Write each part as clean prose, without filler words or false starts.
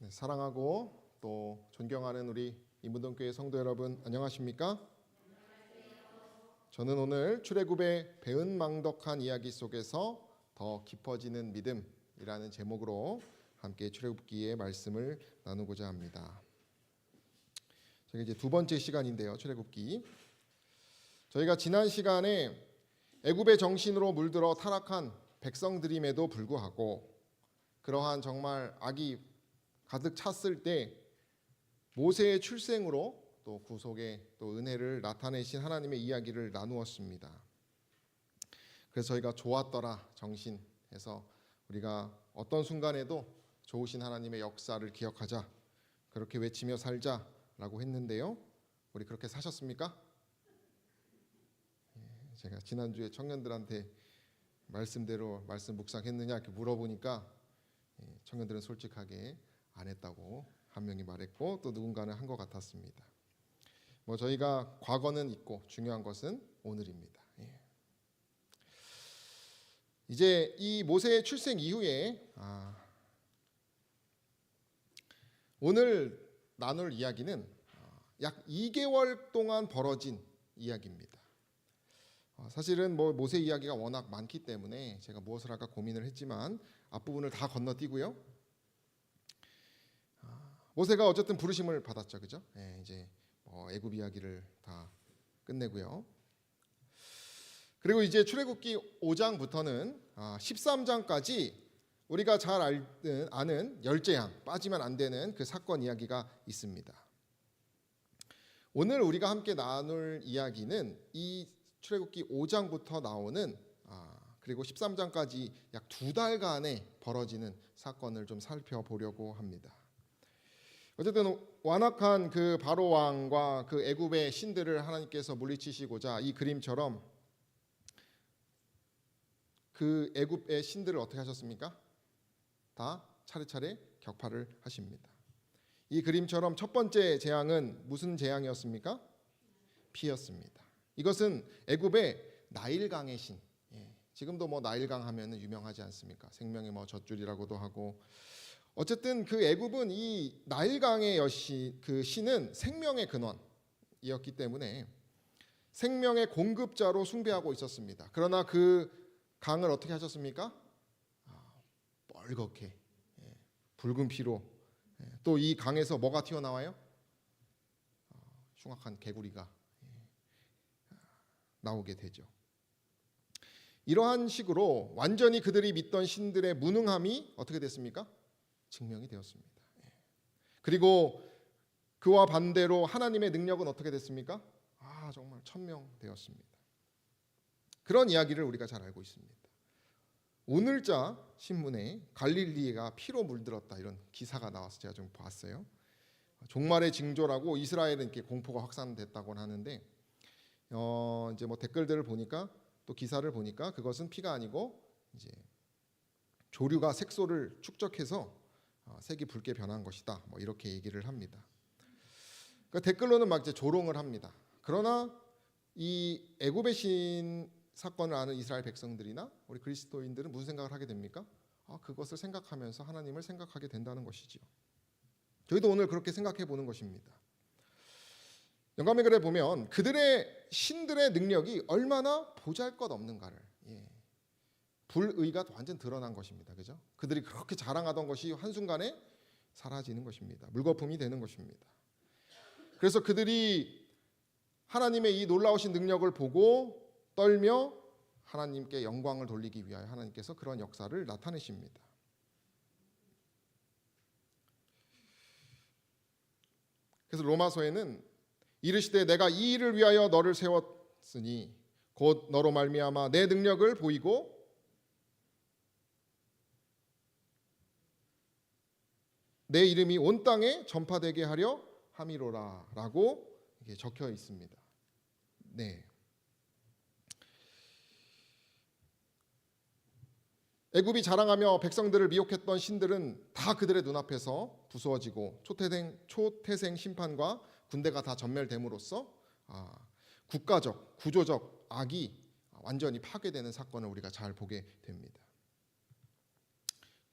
네, 사랑하고 또 존경하는 우리 인문동교회 성도 여러분 안녕하십니까? 저는 오늘 출애굽의 배은망덕한 이야기 속에서 더 깊어지는 믿음이라는 제목으로 함께 출애굽기의 말씀을 나누고자 합니다. 저희 이제 두 번째 시간인데요, 출애굽기. 저희가 지난 시간에 애굽의 정신으로 물들어 타락한 백성들임에도 불구하고 그러한 정말 악이 가득 찼을 때 모세의 출생으로 또 구속의 또 은혜를 나타내신 하나님의 이야기를 나누었습니다. 그래서 저희가 좋았더라 정신에서 우리가 어떤 순간에도 좋으신 하나님의 역사를 기억하자, 그렇게 외치며 살자라고 했는데요. 우리 그렇게 사셨습니까? 제가 지난주에 청년들한테 말씀대로 말씀 묵상했느냐 이렇게 물어보니까 청년들은 솔직하게 안 했다고 한 명이 말했고 또 누군가는 한 것 같았습니다. 저희가 과거는 있고 중요한 것은 오늘입니다. 이제 이 모세의 출생 이후에 오늘 나눌 이야기는 약 2개월 동안 벌어진 이야기입니다. 사실은 모세 이야기가 워낙 많기 때문에 제가 무엇을 할까 고민을 했지만 앞부분을 다 건너뛰고요. 모세가 어쨌든 부르심을 받았죠, 그죠? 이제 애굽 이야기를 다 끝내고요. 그리고 이제 출애굽기 5장부터는 13장까지 우리가 잘 아는 열재앙, 빠지면 안 되는 그 사건 이야기가 있습니다. 오늘 우리가 함께 나눌 이야기는 이 출애굽기 5장부터 나오는 그리고 13장까지 약 2달간에 벌어지는 사건을 좀 살펴보려고 합니다. 어쨌든 완악한 그 바로 왕과 그 애굽의 신들을 하나님께서 물리치시고자 이 그림처럼 그 애굽의 신들을 어떻게 하셨습니까? 다 차례차례 격파를 하십니다. 이 그림처럼 첫 번째 재앙은 무슨 재앙이었습니까? 피였습니다. 이것은 애굽의 나일강의 신. 지금도 나일강 하면은 유명하지 않습니까? 생명의 젖줄이라고도 하고. 어쨌든 그 애굽은 이 나일강의 그 신은 생명의 근원이었기 때문에 생명의 공급자로 숭배하고 있었습니다. 그러나 그 강을 어떻게 하셨습니까? 뻘겋게 붉은 피로. 또 이 강에서 뭐가 튀어나와요? 흉악한 개구리가 나오게 되죠. 이러한 식으로 완전히 그들이 믿던 신들의 무능함이 어떻게 됐습니까? 증명이 되었습니다. 그리고 그와 반대로 하나님의 능력은 어떻게 됐습니까? 정말 천명되었습니다. 그런 이야기를 우리가 잘 알고 있습니다. 오늘자 신문에 갈릴리가 피로 물들었다 이런 기사가 나와서 제가 좀 봤어요. 종말의 징조라고 이스라엘은 이렇게 공포가 확산됐다고 하는데 이제 댓글들을 보니까 또 기사를 보니까 그것은 피가 아니고 이제 조류가 색소를 축적해서 색이 붉게 변한 것이다. 이렇게 얘기를 합니다. 그러니까 댓글로는 막 이제 조롱을 합니다. 그러나 이 애굽의 신 사건을 아는 이스라엘 백성들이나 우리 그리스도인들은 무슨 생각을 하게 됩니까? 그것을 생각하면서 하나님을 생각하게 된다는 것이지요. 저희도 오늘 그렇게 생각해 보는 것입니다. 영감의 글에 보면 그들의 신들의 능력이 얼마나 보잘것없는가를 불의가 완전 드러난 것입니다. 그죠? 그들이 그렇게 자랑하던 것이 한순간에 사라지는 것입니다. 물거품이 되는 것입니다. 그래서 그들이 하나님의 이 놀라우신 능력을 보고 떨며 하나님께 영광을 돌리기 위하여 하나님께서 그런 역사를 나타내십니다. 그래서 로마서에는 이르시되 내가 이 일을 위하여 너를 세웠으니 곧 너로 말미암아 내 능력을 보이고 내 이름이 온 땅에 전파되게 하려 함이로라라고 이게 적혀 있습니다. 네. 애굽이 자랑하며 백성들을 미혹했던 신들은 다 그들의 눈앞에서 부수어지고 초태생 심판과 군대가 다 전멸됨으로써 국가적, 구조적 악이 완전히 파괴되는 사건을 우리가 잘 보게 됩니다.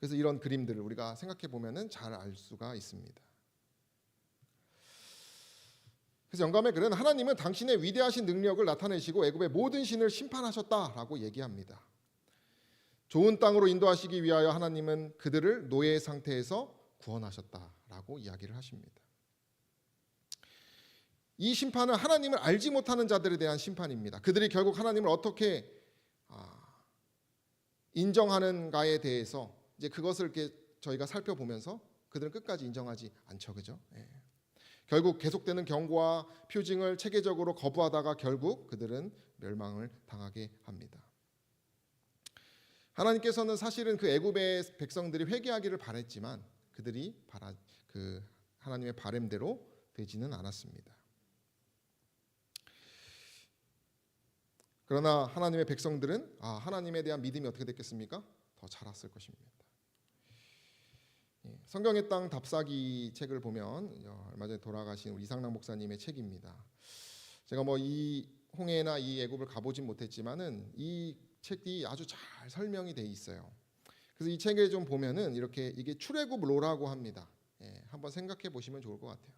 그래서 이런 그림들을 우리가 생각해 보면은 잘 알 수가 있습니다. 그래서 영감의 글은 하나님은 당신의 위대하신 능력을 나타내시고 애굽의 모든 신을 심판하셨다라고 얘기합니다. 좋은 땅으로 인도하시기 위하여 하나님은 그들을 노예 상태에서 구원하셨다라고 이야기를 하십니다. 이 심판은 하나님을 알지 못하는 자들에 대한 심판입니다. 그들이 결국 하나님을 어떻게 인정하는가에 대해서 이제 그것을 이렇게 저희가 살펴보면서 그들은 끝까지 인정하지 않죠, 그죠? 예. 결국 계속되는 경고와 표징을 체계적으로 거부하다가 결국 그들은 멸망을 당하게 합니다. 하나님께서는 사실은 그 애굽의 백성들이 회개하기를 바랬지만 그들이 그 하나님의 바램대로 되지는 않았습니다. 그러나 하나님의 백성들은 하나님에 대한 믿음이 어떻게 됐겠습니까? 더 자랐을 것입니다. 성경의 땅 답사기 책을 보면 얼마 전에 돌아가신 우리 이상락 목사님의 책입니다. 제가 뭐 이 홍해나 이 애굽을 가보진 못했지만은 이 책이 아주 잘 설명이 돼 있어요. 그래서 이 책에 좀 보면은 이렇게 이게 출애굽로라고 합니다. 한번 생각해 보시면 좋을 것 같아요.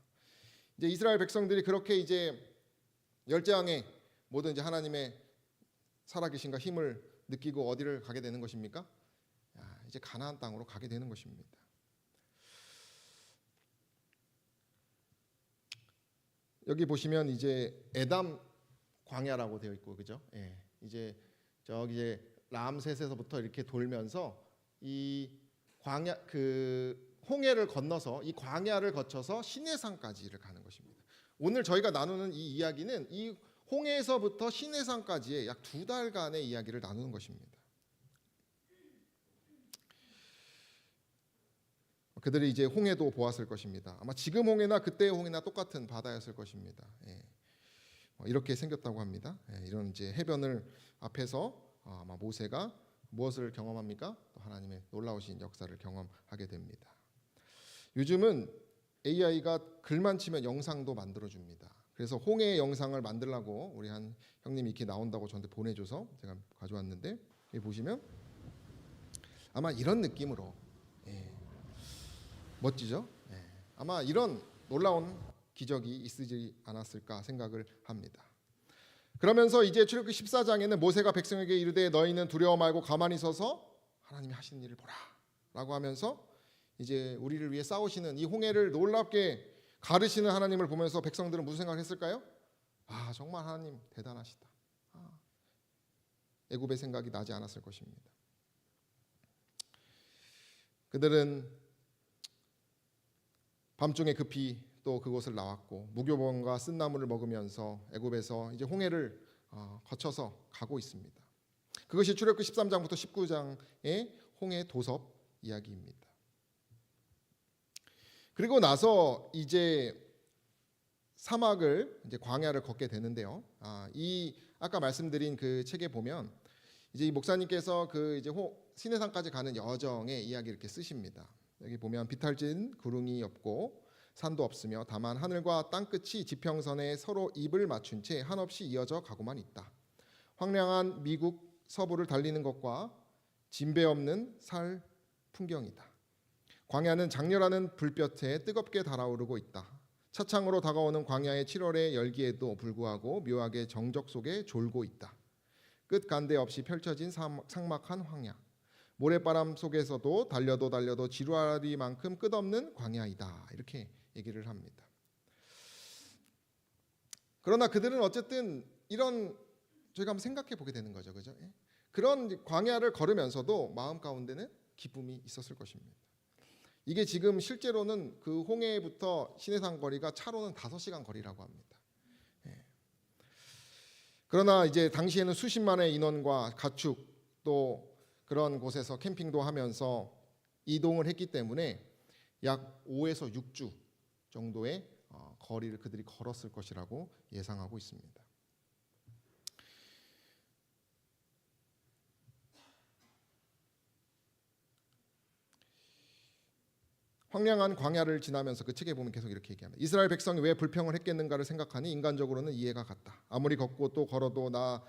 이제 이스라엘 백성들이 그렇게 이제 열재앙에 모든 이제 하나님의 살아계신가 힘을 느끼고 어디를 가게 되는 것입니까? 이제 가나안 땅으로 가게 되는 것입니다. 여기 보시면 이제 에담 광야라고 되어 있고, 그죠? 이제 저기 이제 람셋에서부터 이렇게 돌면서 이 광야 그 홍해를 건너서 이 광야를 거쳐서 시내산까지를 가는 것입니다. 오늘 저희가 나누는 이 이야기는 이 홍해에서부터 시내산까지의 약 2달간의 이야기를 나누는 것입니다. 그들이 이제 홍해도 보았을 것입니다. 아마 지금 홍해나 그때의 홍해나 똑같은 바다였을 것입니다. 이렇게 생겼다고 합니다. 이런 이제 해변을 앞에서 아마 모세가 무엇을 경험합니까? 또 하나님의 놀라우신 역사를 경험하게 됩니다. 요즘은 AI가 글만 치면 영상도 만들어줍니다. 그래서 홍해의 영상을 만들라고 우리 한 형님이 이렇게 나온다고 저한테 보내줘서 제가 가져왔는데 여기 보시면 아마 이런 느낌으로 멋지죠? 아마 이런 놀라운 기적이 있지 않았을까 생각을 합니다. 그러면서 이제 출애굽기 14장에는 모세가 백성에게 이르되 너희는 두려워 말고 가만히 서서 하나님이 하시는 일을 보라 라고 하면서 이제 우리를 위해 싸우시는 이 홍해를 놀랍게 가르시는 하나님을 보면서 백성들은 무슨 생각을 했을까요? 정말 하나님 대단하시다. 애굽의 생각이 나지 않았을 것입니다. 그들은 밤중에 급히 또 그곳을 나왔고 무교병과 쓴나물을 먹으면서 애굽에서 이제 홍해를 거쳐서 가고 있습니다. 그것이 출애굽기 13장부터 19장의 홍해 도섭 이야기입니다. 그리고 나서 이제 사막을 이제 광야를 걷게 되는데요. 이 아까 말씀드린 그 책에 보면 이제 이 목사님께서 그 이제 시내산까지 가는 여정의 이야기 이렇게 쓰십니다. 여기 보면 비탈진 구릉이 없고 산도 없으며 다만 하늘과 땅 끝이 지평선에 서로 입을 맞춘 채 한없이 이어져 가고만 있다. 황량한 미국 서부를 달리는 것과 진배 없는 살 풍경이다. 광야는 장렬하는 불볕에 뜨겁게 달아오르고 있다. 차창으로 다가오는 광야의 7월의 열기에도 불구하고 묘하게 정적 속에 졸고 있다. 끝간데 없이 펼쳐진 삭막한 황야. 모래바람 속에서도 달려도 지루하리만큼 끝없는 광야이다. 이렇게 얘기를 합니다. 그러나 그들은 어쨌든 이런 저희가 한번 생각해 보게 되는 거죠, 그죠? 그런 광야를 걸으면서도 마음 가운데는 기쁨이 있었을 것입니다. 이게 지금 실제로는 그 홍해부터 시내산 거리가 차로는 5시간 거리라고 합니다. 그러나 이제 당시에는 수십만의 인원과 가축 또 그런 곳에서 캠핑도 하면서 이동을 했기 때문에 약 5에서 6주 정도의 거리를 그들이 걸었을 것이라고 예상하고 있습니다. 황량한 광야를 지나면서 그 책에 보면 계속 이렇게 얘기합니다. 이스라엘 백성이 왜 불평을 했겠는가를 생각하니 인간적으로는 이해가 갔다. 아무리 걷고 또 걸어도 나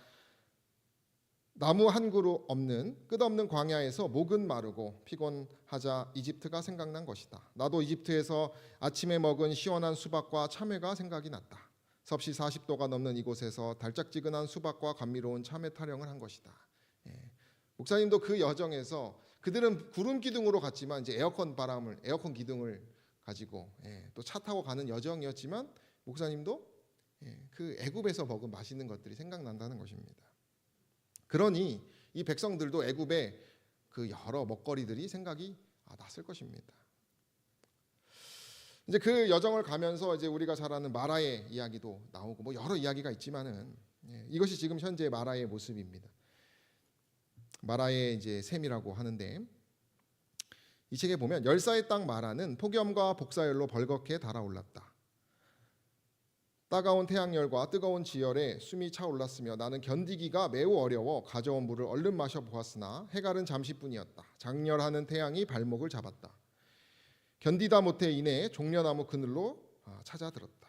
나무 한 그루 없는 끝없는 광야에서 목은 마르고 피곤하자 이집트가 생각난 것이다. 나도 이집트에서 아침에 먹은 시원한 수박과 참외가 생각이 났다. 섭씨 40도가 넘는 이곳에서 달짝지근한 수박과 감미로운 참외 타령을 한 것이다. 목사님도 그 여정에서 그들은 구름 기둥으로 갔지만 이제 에어컨 기둥을 가지고 또 차 타고 가는 여정이었지만 목사님도 그 애굽에서 먹은 맛있는 것들이 생각난다는 것입니다. 그러니 이 백성들도 애굽의 그 여러 먹거리들이 생각이 났을 것입니다. 이제 그 여정을 가면서 이제 우리가 잘 아는 마라의 이야기도 나오고 뭐 여러 이야기가 있지만은 이것이 지금 현재 마라의 모습입니다. 마라의 이제 셈이라고 하는데 이 책에 보면 열사의 땅 마라는 폭염과 복사열로 벌겋게 달아올랐다. 따가운 태양열과 뜨거운 지열에 숨이 차올랐으며 나는 견디기가 매우 어려워 가져온 물을 얼른 마셔 보았으나 해갈은 잠시뿐이었다. 장렬하는 태양이 발목을 잡았다. 견디다 못해 이내 종려나무 그늘로 찾아들었다.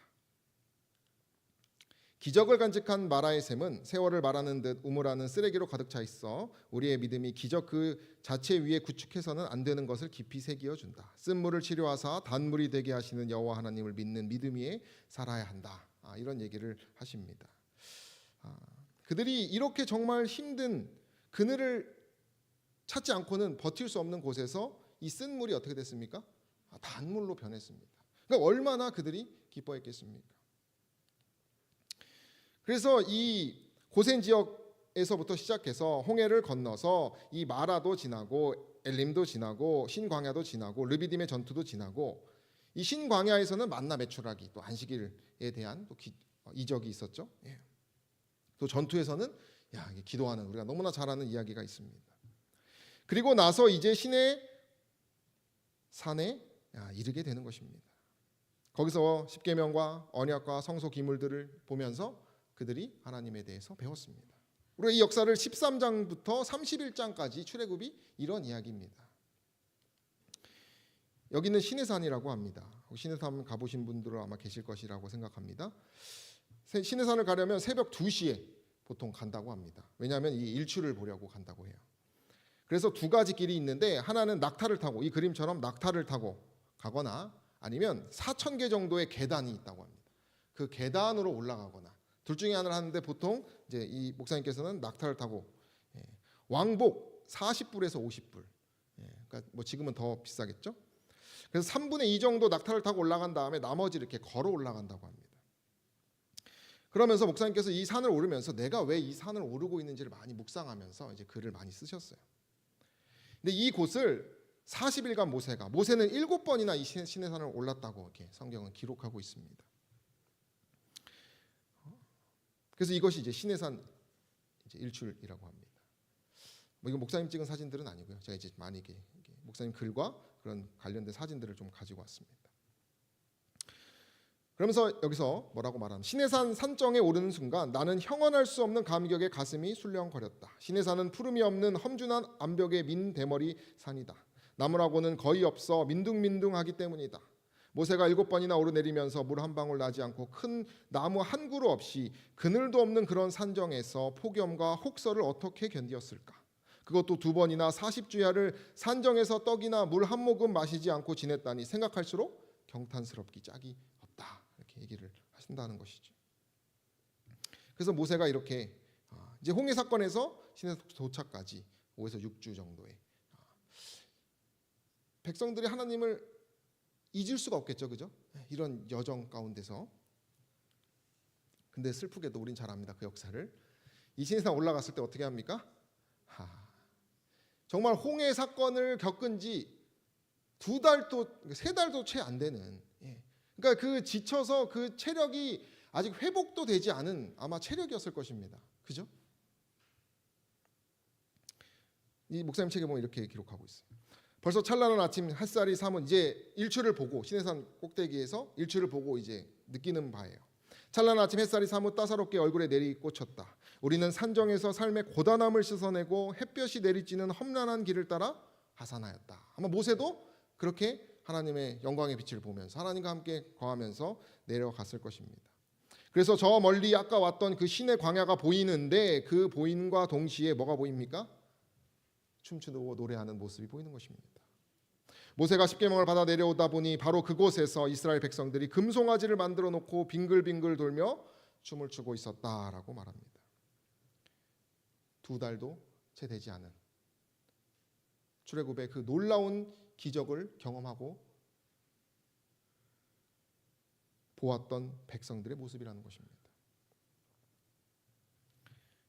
기적을 간직한 마라의 셈은 세월을 말하는 듯 우물하는 쓰레기로 가득 차 있어 우리의 믿음이 기적 그 자체 위에 구축해서는 안 되는 것을 깊이 새기어 준다. 쓴물을 치료하사 단물이 되게 하시는 여호와 하나님을 믿는 믿음 위에 살아야 한다. 이런 얘기를 하십니다. 그들이 이렇게 정말 힘든 그늘을 찾지 않고는 버틸 수 없는 곳에서 이 쓴물이 어떻게 됐습니까? 단물로 변했습니다. 그러니까 얼마나 그들이 기뻐했겠습니까? 그래서 이 고센 지역에서부터 시작해서 홍해를 건너서 이 마라도 지나고 엘림도 지나고 신광야도 지나고 르비딤의 전투도 지나고 이 신광야에서는 만나 매출하기 또 안식일에 대한 또 이적이 있었죠. 또 전투에서는 기도하는 우리가 너무나 잘 아는 이야기가 있습니다. 그리고 나서 이제 신의 산에 이르게 되는 것입니다. 거기서 십계명과 언약과 성소 기물들을 보면서 그들이 하나님에 대해서 배웠습니다. 우리가 이 역사를 13장부터 31장까지 출애굽이 이런 이야기입니다. 여기는 시내산이라고 합니다. 시내산 가보신 분들은 아마 계실 것이라고 생각합니다. 시내산을 가려면 새벽 2시에 보통 간다고 합니다. 왜냐하면 이 일출을 보려고 간다고 해요. 그래서 두 가지 길이 있는데 하나는 낙타를 타고 이 그림처럼 낙타를 타고 가거나 아니면 4,000개 정도의 계단이 있다고 합니다. 그 계단으로 올라가거나 둘 중에 하나를 하는데 보통 이제 이 목사님께서는 낙타를 타고 왕복 40불에서 50불. 그러니까 뭐 지금은 더 비싸겠죠? 그래서 3분의 2 정도 낙타를 타고 올라간 다음에 나머지 이렇게 걸어 올라간다고 합니다. 그러면서 목사님께서 이 산을 오르면서 내가 왜 이 산을 오르고 있는지를 많이 묵상하면서 이제 글을 많이 쓰셨어요. 근데 이 곳을 40일간 모세는 7번이나 이 시내산을 올랐다고 이렇게 성경은 기록하고 있습니다. 그래서 이것이 이제 시내산 이제 일출이라고 합니다. 뭐 이건 목사님 찍은 사진들은 아니고요. 제가 이제 많이 이렇게 목사님 글과 그런 관련된 사진들을 좀 가지고 왔습니다. 그러면서 여기서 뭐라고 말하는 시내산 산정에 오르는 순간 나는 형언할 수 없는 감격에 가슴이 술렁거렸다. 시내산은 푸름이 없는 험준한 암벽의 민 대머리 산이다. 나무라고는 거의 없어 민둥민둥하기 때문이다. 모세가 7번이나 오르내리면서 물 한 방울 나지 않고 큰 나무 한 그루 없이 그늘도 없는 그런 산정에서 폭염과 혹서를 어떻게 견디었을까? 그것도 2번이나 40주야를 산정에서 떡이나 물 한 모금 마시지 않고 지냈다니 생각할수록 경탄스럽기 짝이 없다. 이렇게 얘기를 하신다는 것이죠. 그래서 모세가 이렇게 이제 홍해 사건에서 시내 도착까지 5에서 6주 정도의 백성들이 하나님을 잊을 수가 없겠죠, 그죠? 이런 여정 가운데서. 근데 슬프게도 우린 잘 압니다, 그 역사를. 이 시내산 올라갔을 때 어떻게 합니까? 정말 홍해 사건을 겪은 지 2달도 3달도 채 안 되는. 그러니까 그 지쳐서 그 체력이 아직 회복도 되지 않은 아마 체력이었을 것입니다, 그죠? 이 목사님 책에 보면 이렇게 기록하고 있어요. 벌써 찬란한 아침 햇살이 사문 이제 일출을 보고 시내산 꼭대기에서 일출을 보고 이제 느끼는 바예요. 찬란한 아침 햇살이 사뭇 따사롭게 얼굴에 내리꽂혔다. 우리는 산정에서 삶의 고단함을 씻어내고 햇볕이 내리쬐는 험난한 길을 따라 하산하였다. 아마 모세도 그렇게 하나님의 영광의 빛을 보면서 하나님과 함께 거하면서 내려갔을 것입니다. 그래서 저 멀리 아까 왔던 그 신의 광야가 보이는데 그 보임과 동시에 뭐가 보입니까? 춤추고 노래하는 모습이 보이는 것입니다. 모세가 십계명을 받아 내려오다 보니 바로 그곳에서 이스라엘 백성들이 금송아지를 만들어 놓고 빙글빙글 돌며 춤을 추고 있었다라고 말합니다. 2달도 채 되지 않은 출애굽의 그 놀라운 기적을 경험하고 보았던 백성들의 모습이라는 것입니다.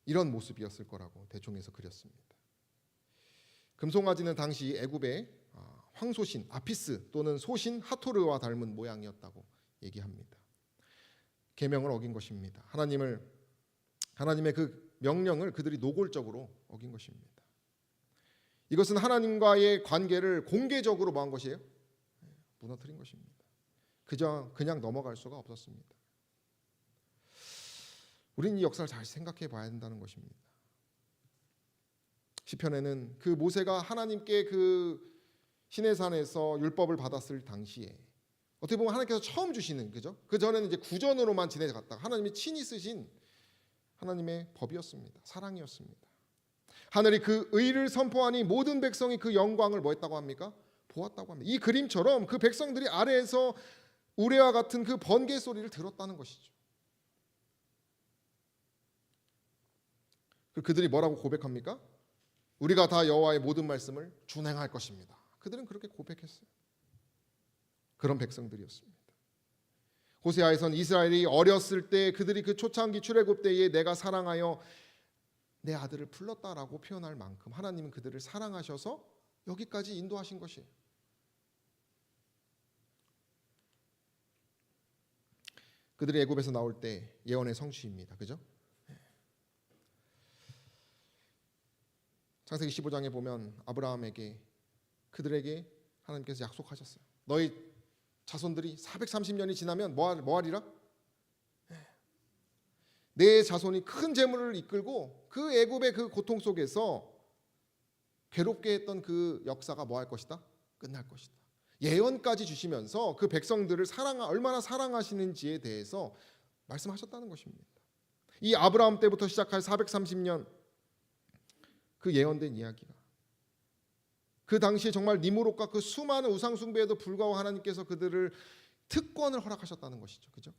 이런 모습이었을 거라고 대충해서 그렸습니다. 금송아지는 당시 애굽의 황소신 아피스 또는 소신 하토르와 닮은 모양이었다고 얘기합니다. 계명을 어긴 것입니다. 하나님의 그 명령을 그들이 노골적으로 어긴 것입니다. 이것은 하나님과의 관계를 공개적으로 뭐 한 것이에요? 무너뜨린 것입니다. 그냥 넘어갈 수가 없었습니다. 우리는 이 역사를 잘 생각해 봐야 된다는 것입니다. 시편에는 그 모세가 하나님께 그 시내산에서 율법을 받았을 당시에 어떻게 보면 하나님께서 처음 주시는 그죠? 그 전에는 이제 구전으로만 지내갔다가 하나님이 친히 쓰신 하나님의 법이었습니다. 사랑이었습니다. 하늘이 그 의를 선포하니 모든 백성이 그 영광을 뭐 했다고 합니까? 보았다고 합니다. 이 그림처럼 그 백성들이 아래에서 우레와 같은 그 번개 소리를 들었다는 것이죠. 그들이 뭐라고 고백합니까? 우리가 다 여호와의 모든 말씀을 준행할 것입니다. 그들은 그렇게 고백했어요. 그런 백성들이었습니다. 호세아에선 이스라엘이 어렸을 때 그들이 그 초창기 출애굽 때에 내가 사랑하여 내 아들을 불렀다라고 표현할 만큼 하나님은 그들을 사랑하셔서 여기까지 인도하신 것이에요. 그들이 애굽에서 나올 때 예언의 성취입니다. 그죠? 창세기 15장에 보면 아브라함에게 그들에게 하나님께서 약속하셨어요. 너희 자손들이 430년이 지나면 뭐 하리라? 내 자손이 큰 재물을 이끌고 그 애굽의 그 고통 속에서 괴롭게 했던 그 역사가 뭐 할 것이다? 끝날 것이다. 예언까지 주시면서 그 백성들을 얼마나 사랑하시는지에 대해서 말씀하셨다는 것입니다. 이 아브라함 때부터 시작할 430년 그 예언된 이야기가 그 당시에 정말 니무롯과 그 수많은 우상 숭배에도 불구하고 하나님께서 그들을 특권을 허락하셨다는 것이죠. 그죠?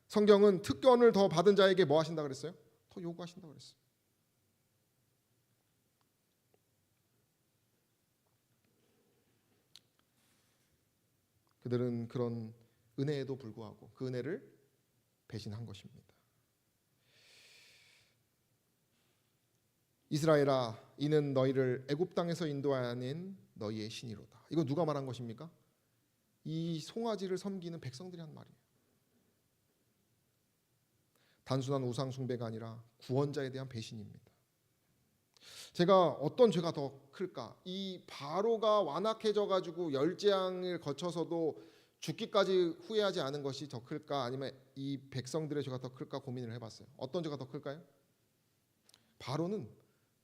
성경은 특권을 더 받은 자에게 뭐 하신다 그랬어요? 더 요구하신다 그랬어요. 그들은 그런 은혜에도 불구하고 그 은혜를 배신한 것입니다. 이스라엘아, 이는 너희를 애굽 땅에서 인도하는 너희의 신이로다. 이거 누가 말한 것입니까? 이 송아지를 섬기는 백성들이 한 말이에요. 단순한 우상 숭배가 아니라 구원자에 대한 배신입니다. 제가 어떤 죄가 더 클까? 이 바로가 완악해져 가지고 열재앙을 거쳐서도 죽기까지 후회하지 않은 것이 더 클까? 아니면 이 백성들의 죄가 더 클까 고민을 해봤어요. 어떤 죄가 더 클까요? 바로는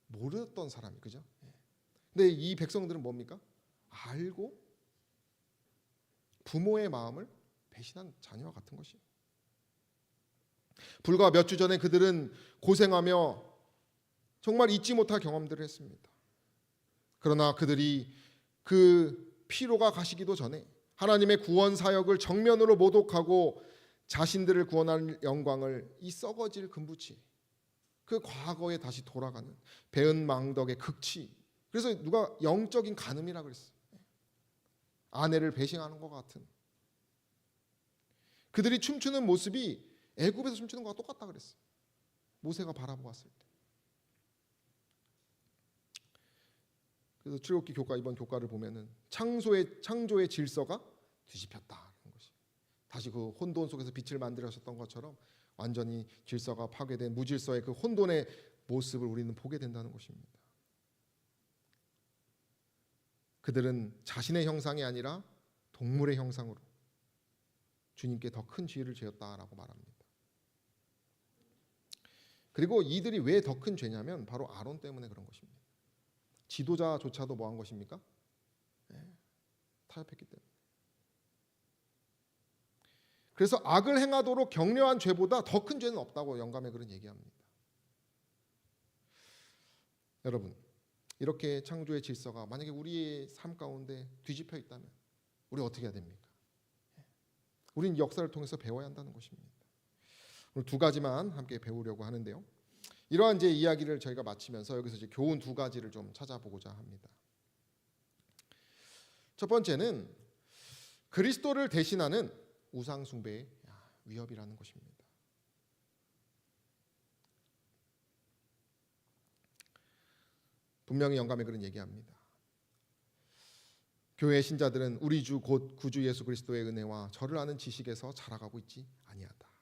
모르던 사람이 그죠? 근데 이 백성들은 뭡니까? 알고 부모의 마음을 배신한 자녀와 같은 것이에요. 불과 몇 주 전에 그들은 고생하며 정말 잊지 못할 경험들을 했습니다. 그러나 그들이 그 피로가 가시기도 전에 하나님의 구원 사역을 정면으로 모독하고 자신들을 구원할 영광을 이 썩어질 금붙이 그 과거에 다시 돌아가는 배은망덕의 극치. 그래서 누가 영적인 간음이라 그랬어요. 아내를 배신하는 것 같은. 그들이 춤추는 모습이 애굽에서 춤추는 것과 똑같다 그랬어요. 모세가 바라보았을 때. 그래서 출애굽기 교과 이번 교과를 보면은 창조의 질서가 뒤집혔다는 것이. 다시 그 혼돈 속에서 빛을 만들으셨던 것처럼 완전히 질서가 파괴된 무질서의 그 혼돈의 모습을 우리는 보게 된다는 것입니다. 그들은 자신의 형상이 아니라 동물의 형상으로 주님께 더 큰 죄를 지었다라고 말합니다. 그리고 이들이 왜 더 큰 죄냐면 바로 아론 때문에 그런 것입니다. 지도자조차도 뭐 한 것입니까? 타협했기 때문에. 그래서 악을 행하도록 격려한 죄보다 더 큰 죄는 없다고 영감의 글은 얘기합니다. 여러분, 이렇게 창조의 질서가 만약에 우리의 삶 가운데 뒤집혀 있다면 우리 어떻게 해야 됩니까? 우리는 역사를 통해서 배워야 한다는 것입니다. 오늘 두 가지만 함께 배우려고 하는데요. 이러한 이제 이야기를 저희가 마치면서 여기서 이제 교훈 두 가지를 좀 찾아보고자 합니다. 첫 번째는 그리스도를 대신하는 우상 숭배의 위협이라는 것입니다. 분명히 영감의 글은 얘기합니다. 교회 신자들은 우리 주 곧 구주 예수 그리스도의 은혜와 저를 아는 지식에서 자라가고 있지 아니하다.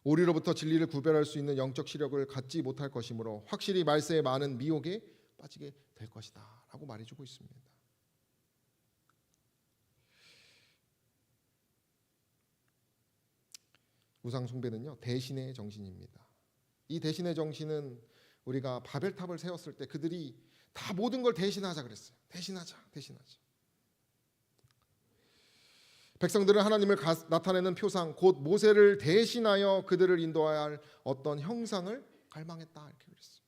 오리로부터 진리를 구별할 수 있는 영적 시력을 갖지 못할 것이므로 확실히 말세에 많은 미혹에 빠지게 될 것이다 라고 말해주고 있습니다. 우상 숭배는요, 대신의 정신입니다. 이 대신의 정신은 우리가 바벨탑을 세웠을 때 그들이 다 모든 걸 대신하자 그랬어요. 대신하자. 백성들은 하나님을 나타내는 표상, 곧 모세를 대신하여 그들을 인도해야 할 어떤 형상을 갈망했다 이렇게 그랬어요.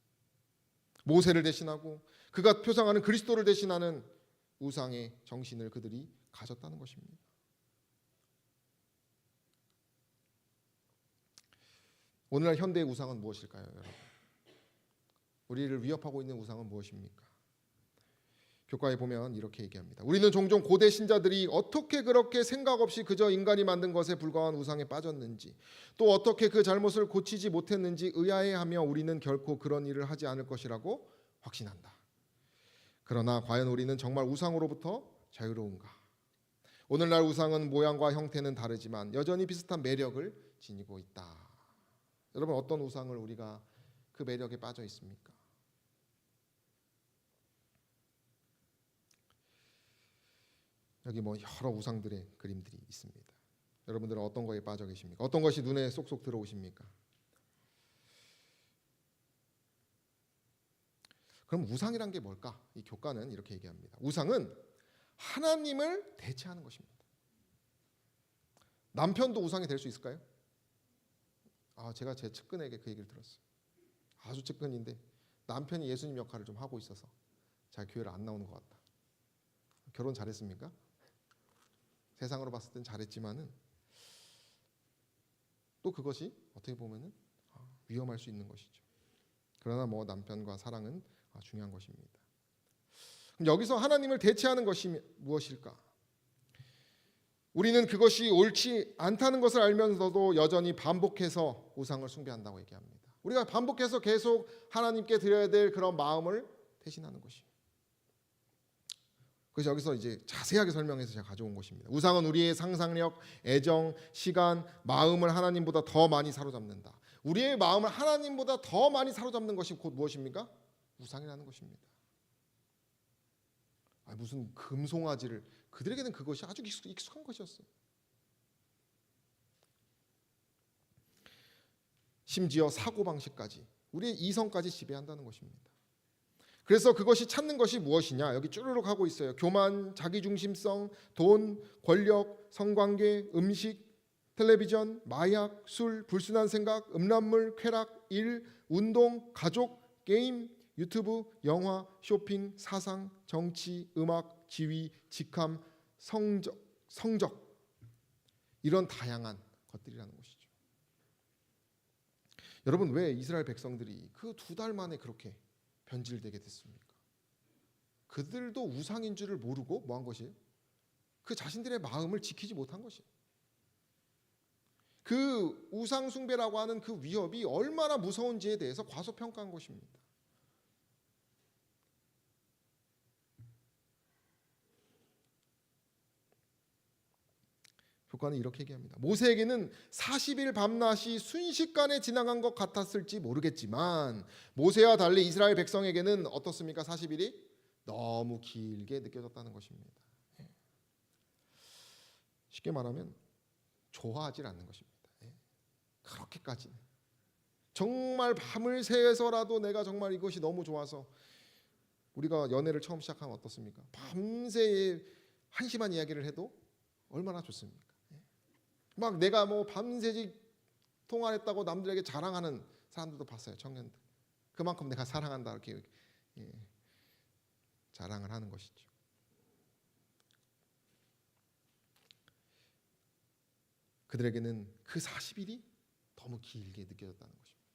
모세를 대신하고 그가 표상하는 그리스도를 대신하는 우상의 정신을 그들이 가졌다는 것입니다. 오늘날 현대의 우상은 무엇일까요, 여러분? 우리를 위협하고 있는 우상은 무엇입니까? 교과에 보면 이렇게 얘기합니다. 우리는 종종 고대 신자들이 어떻게 그렇게 생각 없이 그저 인간이 만든 것에 불과한 우상에 빠졌는지, 또 어떻게 그 잘못을 고치지 못했는지 의아해하며 우리는 결코 그런 일을 하지 않을 것이라고 확신한다. 그러나 과연 우리는 정말 우상으로부터 자유로운가? 오늘날 우상은 모양과 형태는 다르지만 여전히 비슷한 매력을 지니고 있다. 여러분, 어떤 우상을 우리가 그 매력에 빠져 있습니까? 여기 여러 우상들의 그림들이 있습니다. 여러분들은 어떤 거에 빠져 계십니까? 어떤 것이 눈에 쏙쏙 들어오십니까? 그럼 우상이란 게 뭘까? 이 교과는 이렇게 얘기합니다. 우상은 하나님을 대체하는 것입니다. 남편도 우상이 될 수 있을까요? 제가 제 측근에게 그 얘기를 들었어요. 아주 측근인데 남편이 예수님 역할을 좀 하고 있어서 자기 교회를 안 나오는 것 같다. 결혼 잘했습니까? 세상으로 봤을 땐 잘했지만은 또 그것이 어떻게 보면은 위험할 수 있는 것이죠. 그러나 남편과 사랑은 중요한 것입니다. 그럼 여기서 하나님을 대체하는 것이 무엇일까? 우리는 그것이 옳지 않다는 것을 알면서도 여전히 반복해서 우상을 숭배한다고 얘기합니다. 우리가 반복해서 계속 하나님께 드려야 될 그런 마음을 대신하는 것이에요. 그래서 여기서 이제 자세하게 설명해서 제가 가져온 것입니다. 우상은 우리의 상상력, 애정, 시간, 마음을 하나님보다 더 많이 사로잡는다. 우리의 마음을 하나님보다 더 많이 사로잡는 것이 곧 무엇입니까? 우상이라는 것입니다. 무슨 금송아지를, 그들에게는 그것이 아주 익숙한 것이었어요. 심지어 사고방식까지, 우리의 이성까지 지배한다는 것입니다. 그래서 그것이 찾는 것이 무엇이냐? 여기 쭈르륵 하고 있어요. 교만, 자기중심성, 돈, 권력, 성관계, 음식, 텔레비전, 마약, 술, 불순한 생각, 음란물, 쾌락, 일, 운동, 가족, 게임, 유튜브, 영화, 쇼핑, 사상, 정치, 음악, 지위, 직함, 성적, 이런 다양한 것들이라는 것이죠. 여러분, 왜 이스라엘 백성들이 그 2달 만에 그렇게 변질되게 됐습니까? 그들도 우상인 줄을 모르고 뭐한 것이에요? 그 자신들의 마음을 지키지 못한 것이에요. 그 우상 숭배라고 하는 그 위협이 얼마나 무서운지에 대해서 과소평가한 것입니다. 교과는 이렇게 얘기합니다. 모세에게는 40일 밤낮이 순식간에 지나간 것 같았을지 모르겠지만 모세와 달리 이스라엘 백성에게는 어떻습니까? 40일이 너무 길게 느껴졌다는 것입니다. 쉽게 말하면 좋아하지 않는 것입니다. 그렇게까지 정말 밤을 새서라도 내가 정말 이것이 너무 좋아서, 우리가 연애를 처음 시작하면 어떻습니까? 밤새 한심한 이야기를 해도 얼마나 좋습니까? 막 내가 뭐 밤새지 통화했다고 남들에게 자랑하는 사람들도 봤어요. 청년들. 그만큼 내가 사랑한다 이렇게 자랑을 하는 것이죠. 그들에게는 그 40일이 너무 길게 느껴졌다는 것입니다.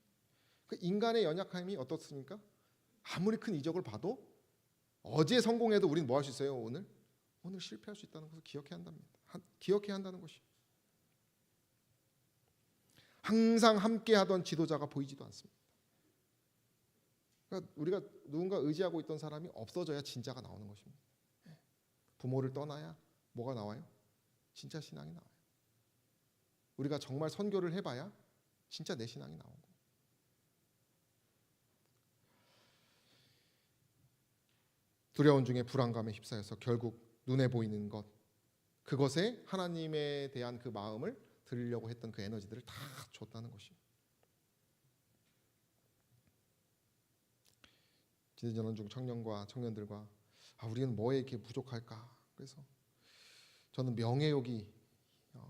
그 인간의 연약함이 어떻습니까? 아무리 큰 이적을 봐도 어제 성공해도 우리는 뭐 할 수 있어요? 오늘 실패할 수 있다는 것을 기억해야 한다는 것이. 항상 함께하던 지도자가 보이지도 않습니다. 그러니까 우리가 누군가 의지하고 있던 사람이 없어져야 진짜가 나오는 것입니다. 부모를 떠나야 뭐가 나와요? 진짜 신앙이 나와요. 우리가 정말 선교를 해봐야 진짜 내 신앙이 나오고. 두려움 중에 불안감에 휩싸여서 결국 눈에 보이는 것, 그것에 하나님에 대한 그 마음을 드리려고 했던 그 에너지들을 다 줬다는 것입니다. 지대전원 중 청년과 청년들과 우리는 뭐에 이렇게 부족할까? 그래서 저는 명예욕이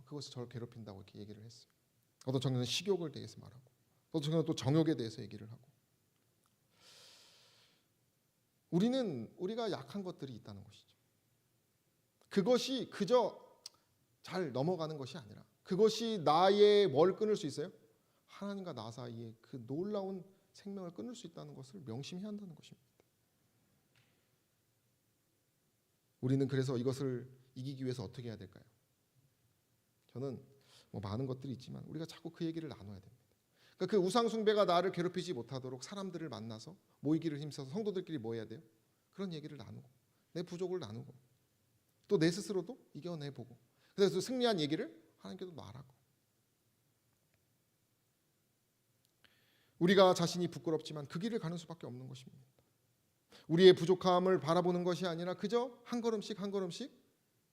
그것이 저를 괴롭힌다고 이렇게 얘기를 했어요. 어떤 청년은 식욕을 대해서 말하고, 어떤 청년은 또 정욕에 대해서 얘기를 하고. 우리가 약한 것들이 있다는 것이죠. 그것이 그저 잘 넘어가는 것이 아니라 그것이 나의 뭘 끊을 수 있어요? 하나님과 나 사이에 그 놀라운 생명을 끊을 수 있다는 것을 명심해야 한다는 것입니다. 우리는 그래서 이것을 이기기 위해서 어떻게 해야 될까요? 저는 뭐 많은 것들이 있지만 우리가 자꾸 그 얘기를 나눠야 됩니다. 그러니까 그 우상 숭배가 나를 괴롭히지 못하도록 사람들을 만나서 모이기를 힘써서 성도들끼리 모여야 돼요. 그런 얘기를 나누고 내 부족을 나누고 또 내 스스로도 이겨내보고, 그래서 승리한 얘기를 하나님께도 말하고. 우리가 자신이 부끄럽지만 그 길을 가는 수밖에 없는 것입니다. 우리의 부족함을 바라보는 것이 아니라 그저 한 걸음씩 한 걸음씩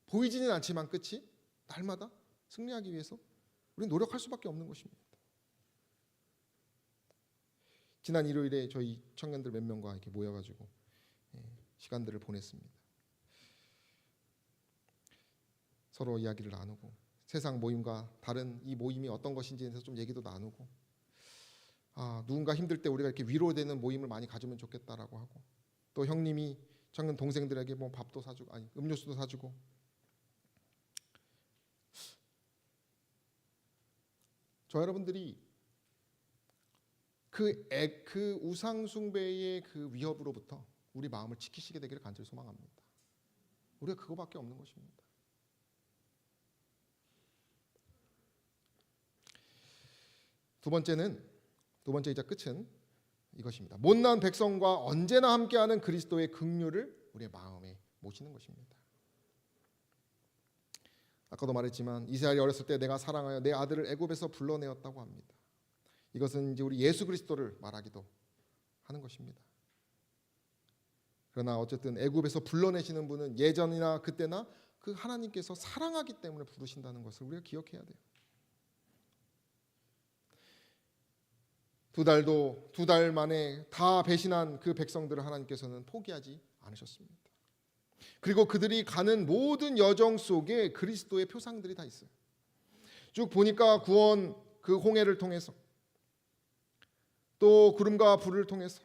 보이지는 않지만 끝이 날마다 승리하기 위해서 우리는 노력할 수밖에 없는 것입니다. 지난 일요일에 저희 청년들 몇 명과 이렇게 모여가지고 시간들을 보냈습니다. 서로 이야기를 나누고 세상 모임과 다른 이 모임이 어떤 것인지에 대해서 좀 얘기도 나누고, 누군가 힘들 때 우리가 이렇게 위로되는 모임을 많이 가지면 좋겠다라고 하고, 또 형님이 청년 동생들에게 뭐 밥도 사주고 음료수도 사주고. 저 여러분들이 그 우상 숭배의 그 위협으로부터 우리 마음을 지키시게 되기를 간절히 소망합니다. 우리가 그거밖에 없는 것입니다. 두 번째이자 끝은 이것입니다. 못난 백성과 언제나 함께하는 그리스도의 긍휼을 우리의 마음에 모시는 것입니다. 아까도 말했지만 이스라엘이 어렸을 때 내가 사랑하여 내 아들을 애굽에서 불러내었다고 합니다. 이것은 이제 우리 예수 그리스도를 말하기도 하는 것입니다. 그러나 어쨌든 애굽에서 불러내시는 분은 예전이나 그때나 그 하나님께서 사랑하기 때문에 부르신다는 것을 우리가 기억해야 돼요. 두 달 만에 다 배신한 그 백성들을 하나님께서는 포기하지 않으셨습니다. 그리고 그들이 가는 모든 여정 속에 그리스도의 표상들이 다 있어요. 쭉 보니까 구원, 그 홍해를 통해서, 또 구름과 불을 통해서,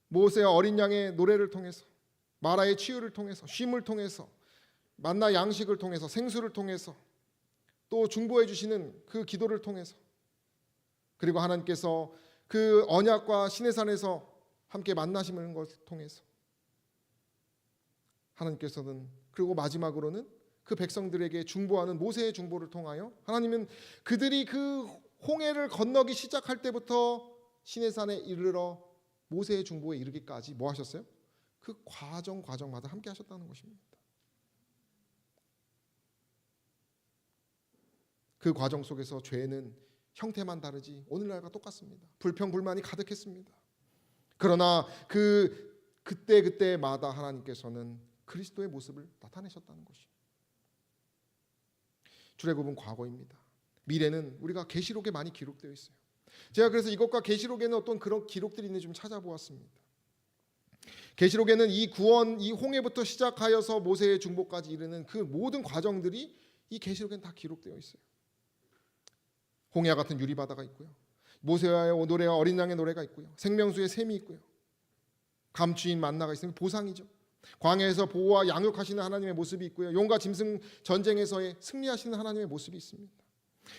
모세와 어린 양의 노래를 통해서, 마라의 치유를 통해서, 쉼을 통해서, 만나 양식을 통해서, 생수를 통해서, 또 중보해 주시는 그 기도를 통해서, 그리고 하나님께서 그 언약과 시내산에서 함께 만나시는 것을 통해서 하나님께서는, 그리고 마지막으로는 그 백성들에게 중보하는 모세의 중보를 통하여 하나님은 그들이 그 홍해를 건너기 시작할 때부터 시내산에 이르러 모세의 중보에 이르기까지 뭐 하셨어요? 그 과정마다 함께 하셨다는 것입니다. 그 과정 속에서 죄는 형태만 다르지 오늘날과 똑같습니다. 불평불만이 가득했습니다. 그러나 그때마다 하나님께서는 그리스도의 모습을 나타내셨다는 것이죠. 출애굽은 과거입니다. 미래는 우리가 계시록에 많이 기록되어 있어요. 제가 그래서 이것과 계시록에는 어떤 그런 기록들이 있는지 좀 찾아보았습니다. 계시록에는 이 구원, 이 홍해부터 시작하여서 모세의 중보까지 이르는 그 모든 과정들이 이 계시록엔 다 기록되어 있어요. 홍해와 같은 유리바다가 있고요. 모세와의 노래와 어린 양의 노래가 있고요. 생명수의 샘이 있고요. 감추인 만나가 있으면 보상이죠. 광야에서 보호와 양육하시는 하나님의 모습이 있고요. 용과 짐승 전쟁에서의 승리하시는 하나님의 모습이 있습니다.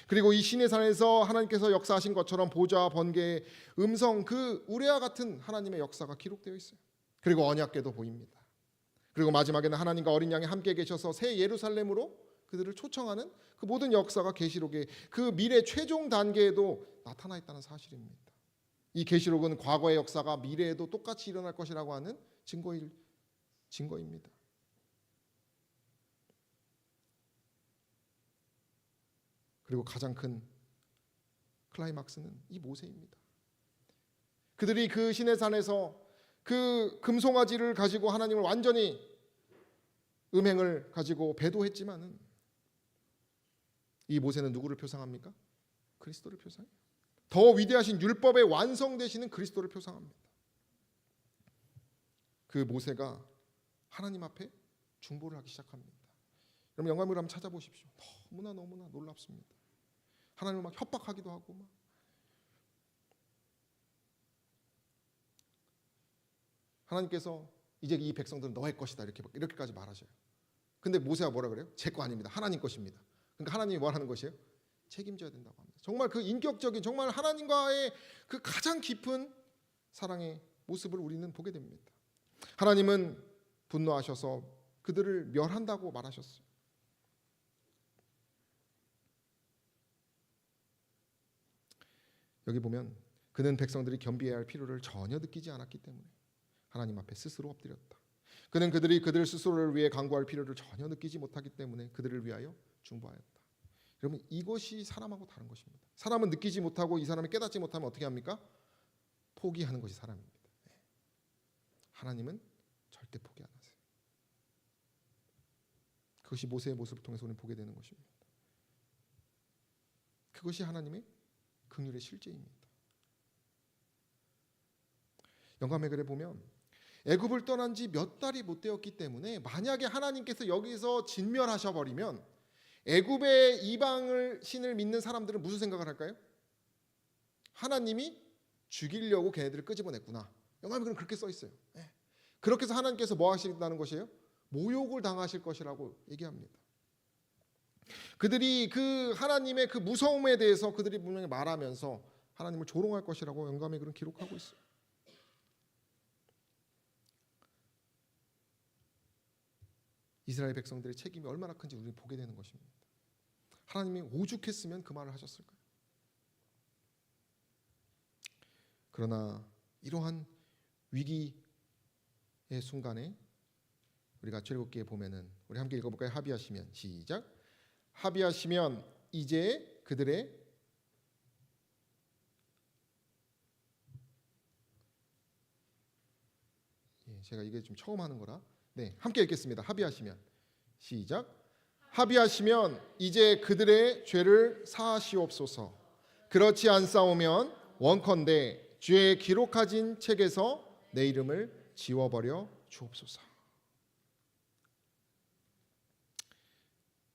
그리고 이 시내산에서 하나님께서 역사하신 것처럼 보좌와 번개의 음성, 그 우레와 같은 하나님의 역사가 기록되어 있어요. 그리고 언약궤도 보입니다. 그리고 마지막에는 하나님과 어린 양이 함께 계셔서 새 예루살렘으로 그들을 초청하는 그 모든 역사가 계시록의 그 미래 최종 단계에도 나타나 있다는 사실입니다. 이 계시록은 과거의 역사가 미래에도 똑같이 일어날 것이라고 하는 증거입니다. 그리고 가장 큰 클라이막스는 이 모세입니다. 그들이 그 시내산에서 그 금송아지를 가지고 하나님을 완전히 음행을 가지고 배도했지만은 이 모세는 누구를 표상합니까? 그리스도를 표상해요. 더 위대하신 율법의 완성되시는 그리스도를 표상합니다. 그 모세가 하나님 앞에 중보를 하기 시작합니다. 여러분 영감을 한번 찾아보십시오. 너무나 놀랍습니다. 하나님을 막 협박하기도 하고 막. 하나님께서 이제 이 백성들은 너의 것이다 이렇게까지 말하셔요. 근데 모세가 뭐라 그래요? 제 거 아닙니다. 하나님 것입니다. 그러니까 하나님이 뭘 하는 것이에요? 책임져야 된다고 합니다. 정말 그 인격적인 정말 하나님과의 그 가장 깊은 사랑의 모습을 우리는 보게 됩니다. 하나님은 분노하셔서 그들을 멸한다고 말하셨어요. 여기 보면 그는 백성들이 겸비해야 할 필요를 전혀 느끼지 않았기 때문에 하나님 앞에 스스로 엎드렸다. 그는 그들이 그들 스스로를 위해 간구할 필요를 전혀 느끼지 못하기 때문에 그들을 위하여 중보하였다. 여러분 이것이 사람하고 다른 것입니다. 사람은 느끼지 못하고 이 사람이 깨닫지 못하면 어떻게 합니까? 포기하는 것이 사람입니다. 하나님은 절대 포기 안 하세요. 그것이 모세의 모습을 통해서 우리는 보게 되는 것입니다. 그것이 하나님의 긍휼의 실제입니다. 영감의 글에 보면 애굽을 떠난 지 몇 달이 못 되었기 때문에 만약에 하나님께서 여기서 진멸하셔 버리면 애굽의 이방을 신을 믿는 사람들은 무슨 생각을 할까요? 하나님이 죽이려고 걔네들을 끄집어냈구나. 영감의 글은 그렇게 써 있어요. 그렇게 해서 하나님께서 뭐 하신다는 것이에요? 모욕을 당하실 것이라고 얘기합니다. 그들이 그 하나님의 그 무서움에 대해서 그들이 분명히 말하면서 하나님을 조롱할 것이라고 영감의 글은 기록하고 있어요. 이스라엘 백성들의 책임이 얼마나 큰지 우리는 보게 되는 것입니다. 하나님이 오죽했으면 그 말을 하셨을까요? 그러나 이러한 위기의 순간에 우리가 출애굽기에 보면은 우리 함께 읽어볼까요? 합의하시면 시작. 합의하시면 이제 그들의 제가 이게 좀 처음 하는 거라 함께 읽겠습니다. 합의하시면 시작. 합의하시면 이제 그들의 죄를 사하시옵소서. 그렇지 않사오면 원컨대 죄에 기록하진 책에서 내 이름을 지워버려 주옵소서.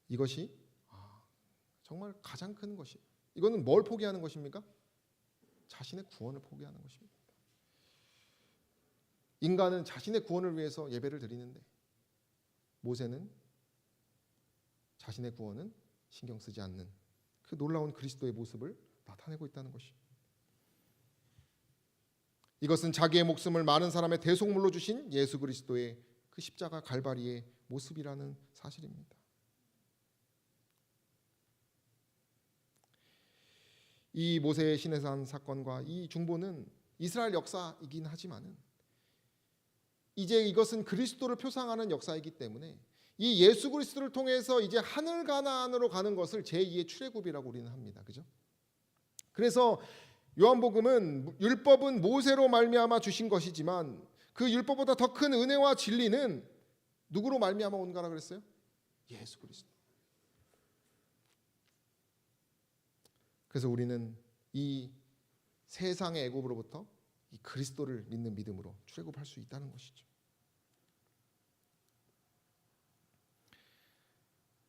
이것이 정말 가장 큰 것이에요. 이거는 뭘 포기하는 것입니까? 자신의 구원을 포기하는 것입니다. 인간은 자신의 구원을 위해서 예배를 드리는데 모세는 자신의 구원은 신경 쓰지 않는 그 놀라운 그리스도의 모습을 나타내고 있다는 것입니다. 이것은 자기의 목숨을 많은 사람의 대속물로 주신 예수 그리스도의 그 십자가 갈바리의 모습이라는 사실입니다. 이 모세의 시내산 사건과 이 중보는 이스라엘 역사이긴 하지만은 이제 이것은 그리스도를 표상하는 역사이기 때문에 이 예수 그리스도를 통해서 이제 하늘 가나안으로 가는 것을 제2의 출애굽이라고 우리는 합니다. 그죠? 그래서 요한복음은 율법은 모세로 말미암아 주신 것이지만 그 율법보다 더 큰 은혜와 진리는 누구로 말미암아 온가라 그랬어요? 예수 그리스도. 그래서 우리는 이 세상의 애굽으로부터 이 그리스도를 믿는 믿음으로 출애굽할 수 있다는 것이죠.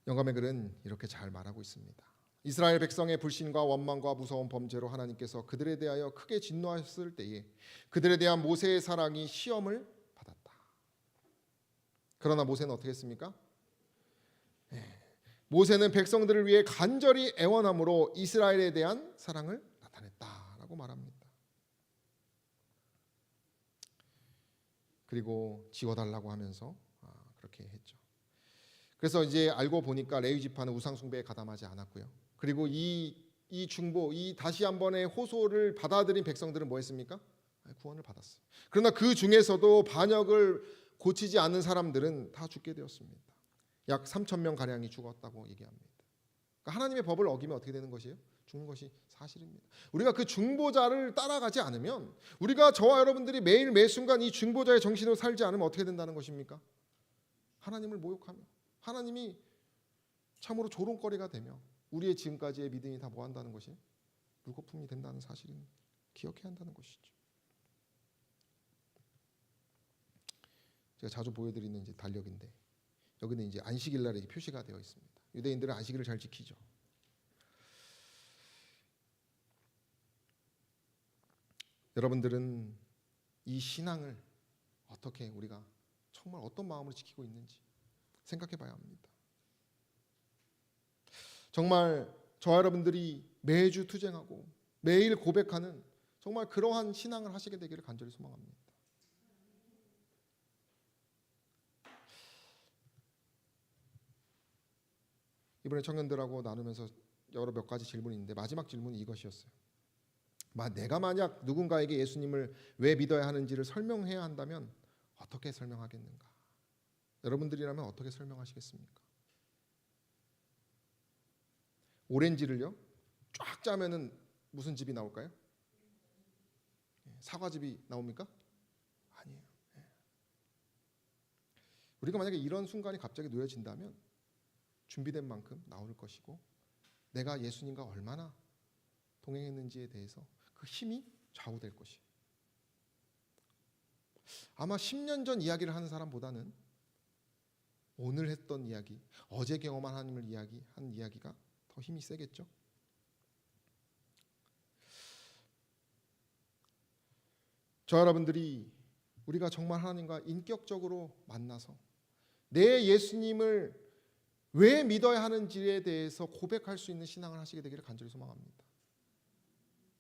영감의 글은 이렇게 잘 말하고 있습니다. 이스라엘 백성의 불신과 원망과 무서운 범죄로 하나님께서 그들에 대하여 크게 진노하셨을 때에 그들에 대한 모세의 사랑이 시험을 받았다. 그러나 모세는 어떻게 했습니까? 모세는 백성들을 위해 간절히 애원함으로 이스라엘에 대한 사랑을 나타냈다라고 말합니다. 그리고 지워달라고 하면서 그렇게 했죠. 그래서 이제 알고 보니까 레위 지파는 우상 숭배에 가담하지 않았고요. 그리고 이 중보, 이 다시 한 번의 호소를 받아들인 백성들은 뭐 했습니까? 구원을 받았어요. 그러나 그 중에서도 반역을 고치지 않는 사람들은 다 죽게 되었습니다. 약 3,000명 가량이 죽었다고 얘기합니다. 그러니까 하나님의 법을 어기면 어떻게 되는 것이에요? 죽는 것이 사실입니다. 우리가 그 중보자를 따라가지 않으면, 우리가 저와 여러분들이 매일 매 순간 이 중보자의 정신으로 살지 않으면 어떻게 된다는 것입니까? 하나님을 모욕하며 하나님이 참으로 조롱거리가 되며 우리의 지금까지의 믿음이 다 뭐한다는 것이 물거품이 된다는 사실은 기억해야 한다는 것이죠. 제가 자주 보여드리는 이제 달력인데 여기는 이제 안식일 날에 표시가 되어 있습니다. 유대인들은 안식일을 잘 지키죠. 여러분들은 이 신앙을 어떻게 우리가 정말 어떤 마음으로 지키고 있는지 생각해 봐야 합니다. 정말 저와 여러분들이 매주 투쟁하고 매일 고백하는 정말 그러한 신앙을 하시게 되기를 간절히 소망합니다. 이번에 청년들하고 나누면서 여러 몇 가지 질문이 있는데 마지막 질문이 이것이었어요. 내가 만약 누군가에게 예수님을 왜 믿어야 하는지를 설명해야 한다면 어떻게 설명하겠는가? 여러분들이라면 어떻게 설명하시겠습니까? 오렌지를요 쫙 짜면은 무슨 즙이 나올까요? 사과즙이 나옵니까? 아니에요. 우리가 만약에 이런 순간이 갑자기 놓여진다면 준비된 만큼 나올 것이고 내가 예수님과 얼마나 동행했는지에 대해서 그 힘이 좌우될 것이에요. 아마 10년 전 이야기를 하는 사람보다는 오늘 했던 이야기, 어제 경험한 하나님을 이야기한 이야기가 더 힘이 세겠죠. 저 여러분들이 우리가 정말 하나님과 인격적으로 만나서 내 예수님을 왜 믿어야 하는지에 대해서 고백할 수 있는 신앙을 하시게 되기를 간절히 소망합니다.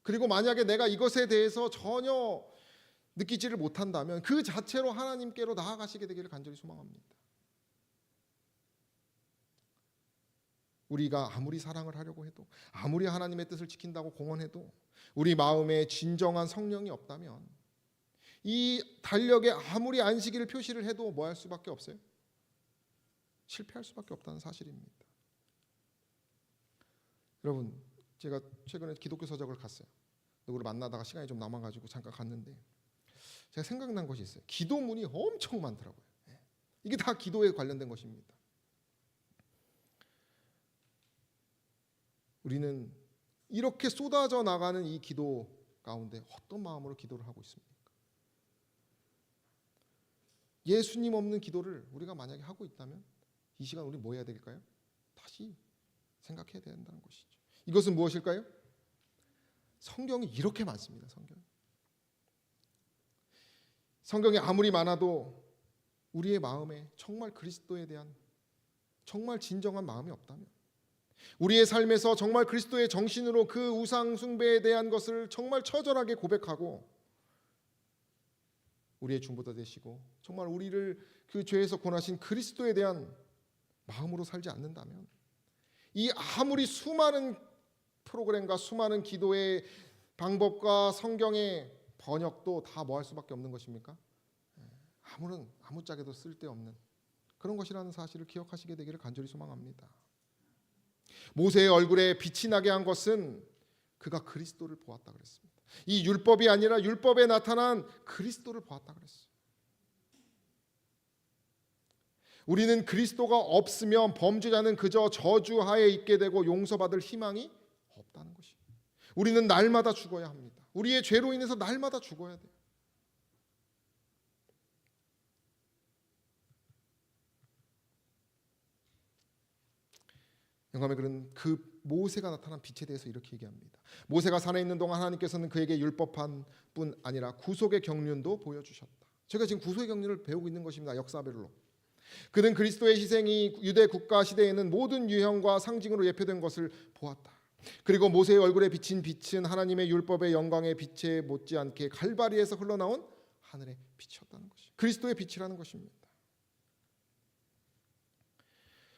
그리고 만약에 내가 이것에 대해서 전혀 느끼지를 못한다면 그 자체로 하나님께로 나아가시게 되기를 간절히 소망합니다. 우리가 아무리 사랑을 하려고 해도 아무리 하나님의 뜻을 지킨다고 공언해도 우리 마음에 진정한 성령이 없다면 이 달력에 아무리 안식일을 표시를 해도 뭐 할 수밖에 없어요? 실패할 수밖에 없다는 사실입니다. 여러분, 제가 최근에 기독교 서적을 갔어요. 누구를 만나다가 시간이 좀 남아가지고 잠깐 갔는데 제가 생각난 것이 있어요. 기도문이 엄청 많더라고요. 이게 다 기도에 관련된 것입니다. 우리는 이렇게 쏟아져 나가는 이 기도 가운데 어떤 마음으로 기도를 하고 있습니까? 예수님 없는 기도를 우리가 만약에 하고 있다면 이 시간 우리 뭐 해야 될까요? 다시 생각해야 된다는 것이죠. 이것은 무엇일까요? 성경이 이렇게 많습니다. 성경이 아무리 많아도 우리의 마음에 정말 그리스도에 대한 정말 진정한 마음이 없다면, 우리의 삶에서 정말 그리스도의 정신으로 그 우상 숭배에 대한 것을 정말 처절하게 고백하고 우리의 중보자 되시고 정말 우리를 그 죄에서 구원하신 그리스도에 대한 마음으로 살지 않는다면 이 아무리 수많은 프로그램과 수많은 기도의 방법과 성경의 번역도 다 뭐 할 수밖에 없는 것입니까? 아무짝에도 쓸데없는 그런 것이라는 사실을 기억하시게 되기를 간절히 소망합니다. 모세의 얼굴에 빛이 나게 한 것은 그가 그리스도를 보았다 그랬습니다. 이 율법이 아니라 율법에 나타난 그리스도를 보았다 그랬어요. 우리는 그리스도가 없으면 범죄자는 그저 저주하에 있게 되고 용서받을 희망이 없다는 것이에요. 우리는 날마다 죽어야 합니다. 우리의 죄로 인해서 날마다 죽어야 돼요. 영감의 글은 그 모세가 나타난 빛에 대해서 이렇게 얘기합니다. 모세가 산에 있는 동안 하나님께서는 그에게 율법한 뿐 아니라 구속의 경륜도 보여주셨다. 제가 지금 구속의 경륜을 배우고 있는 것입니다. 역사별로. 그는 그리스도의 희생이 유대 국가 시대에는 모든 유형과 상징으로 예표된 것을 보았다. 그리고 모세의 얼굴에 비친 빛은 하나님의 율법의 영광의 빛에 못지않게 갈바리에서 흘러나온 하늘의 빛이었다는 것이 그리스도의 빛이라는 것입니다.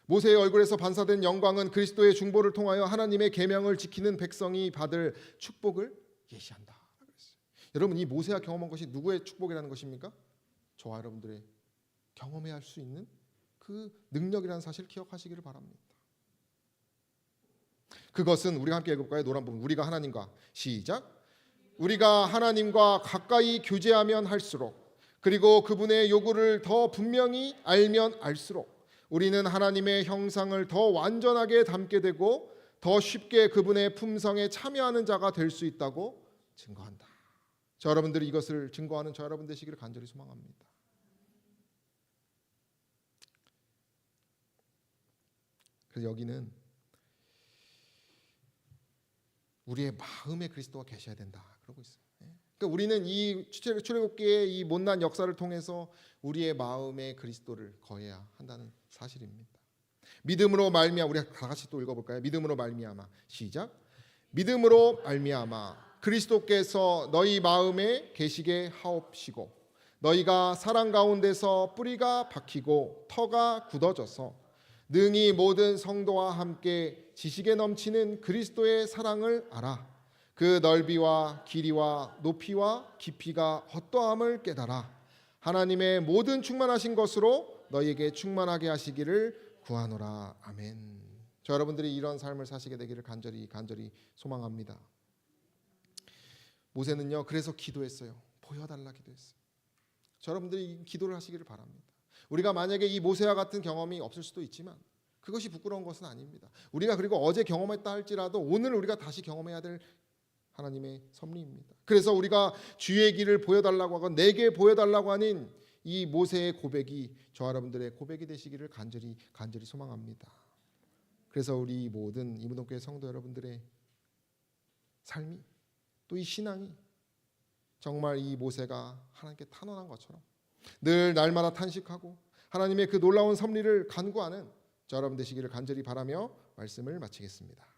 모세의 얼굴에서 반사된 영광은 그리스도의 중보를 통하여 하나님의 계명을 지키는 백성이 받을 축복을 예시한다. 여러분, 이 모세가 경험한 것이 누구의 축복이라는 것입니까? 저와 여러분들의 경험해야 할 수 있는 그 능력이라는 사실을 기억하시기를 바랍니다. 그것은 우리가 함께 읽어볼까요? 노란 부분. 우리가 하나님과 시작. 우리가 하나님과 가까이 교제하면 할수록 그리고 그분의 요구를 더 분명히 알면 알수록 우리는 하나님의 형상을 더 완전하게 담게 되고 더 쉽게 그분의 품성에 참여하는 자가 될 수 있다고 증거한다. 저 여러분들이 이것을 증거하는 저 여러분 되시기를 간절히 소망합니다. 그래서 여기는 우리의 마음에 그리스도가 계셔야 된다 그러고 있어요. 그러니까 우리는 이 출애굽기의 이 못난 역사를 통해서 우리의 마음에 그리스도를 거해야 한다는 사실입니다. 믿음으로 말미암아, 우리 다 같이 또 읽어볼까요? 믿음으로 말미암아. 시작. 믿음으로 말미암아 그리스도께서 너희 마음에 계시게 하옵시고 너희가 사랑 가운데서 뿌리가 박히고 터가 굳어져서 능히 모든 성도와 함께 지식에 넘치는 그리스도의 사랑을 알아 그 넓이와 길이와 높이와 깊이가 어떠함을 깨달아 하나님의 모든 충만하신 것으로 너희에게 충만하게 하시기를 구하노라. 아멘. 저 여러분들이 이런 삶을 사시게 되기를 간절히 소망합니다. 모세는요, 그래서 기도했어요. 보여달라 기도했어요. 저 여러분들이 기도를 하시기를 바랍니다. 우리가 만약에 이 모세와 같은 경험이 없을 수도 있지만 그것이 부끄러운 것은 아닙니다. 우리가 그리고 어제 경험했다 할지라도 오늘 우리가 다시 경험해야 될 하나님의 섭리입니다. 그래서 우리가 주의 길을 보여달라고 하고 내게 보여달라고 하는 이 모세의 고백이 저 여러분들의 고백이 되시기를 간절히 소망합니다. 그래서 우리 모든 이무동교회 성도 여러분들의 삶이 또 이 신앙이 정말 이 모세가 하나님께 탄원한 것처럼 늘 날마다 탄식하고 하나님의 그 놀라운 섭리를 간구하는 저 여러분 되시기를 간절히 바라며 말씀을 마치겠습니다.